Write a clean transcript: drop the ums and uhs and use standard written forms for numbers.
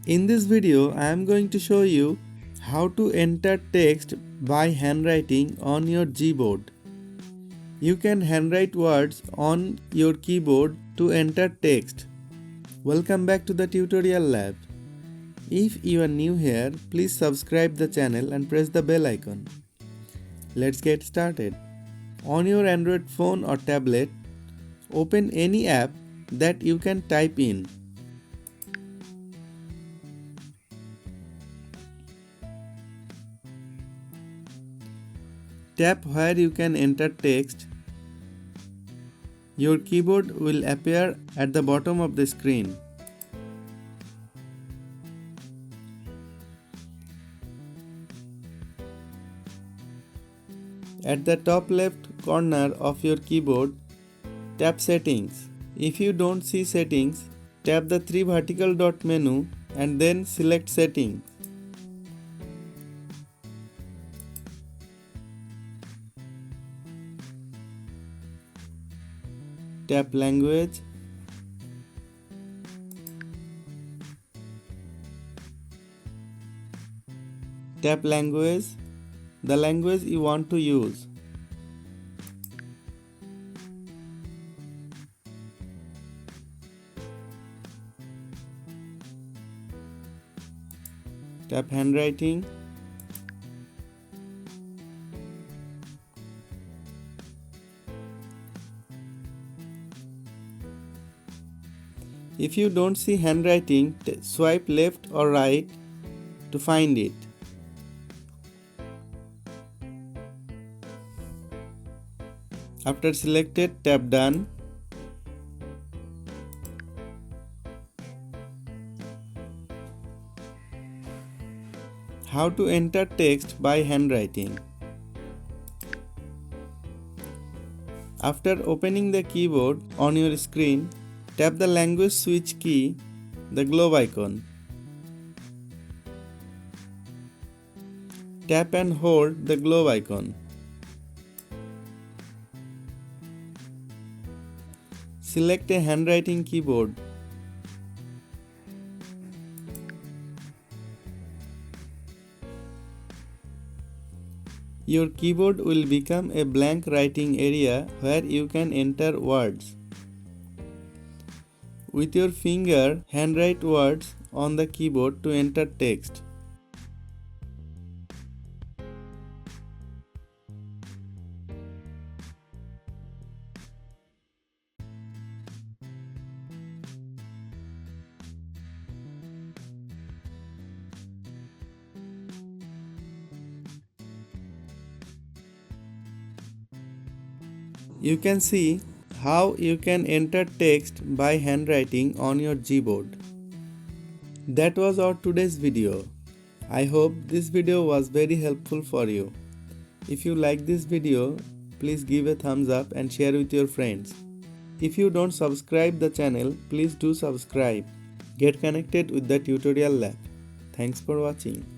In this video, I am going to show you how to enter text by handwriting on your Gboard. You can handwrite words on your keyboard to enter text. Welcome back to the tutorial lab. If you are new here, please subscribe the channel and press the bell icon. Let's get started. On your Android phone or tablet, open any app that you can type in. Tap where you can enter text. Your keyboard will appear at the bottom of the screen. At the top left corner of your keyboard, tap Settings. If you don't see Settings, tap the three vertical dot menu and then select Settings. Tap Language. Tap Language, the language you want to use. Tap Handwriting. If you don't see handwriting, swipe left or right to find it. After selected, tap Done. How to enter text by handwriting. After opening the keyboard on your screen, tap the language switch key, the globe icon. Tap and hold the globe icon. Select a handwriting keyboard. Your keyboard will become a blank writing area where you can enter words. With your finger, handwrite words on the keyboard to enter text. You can see how you can enter text by handwriting on your Gboard. That was our today's video. I hope this video was very helpful for you. If you like this video, please give a thumbs up and share with your friends. If you don't subscribe the channel, please do subscribe. Get connected with the tutorial lab. Thanks for watching.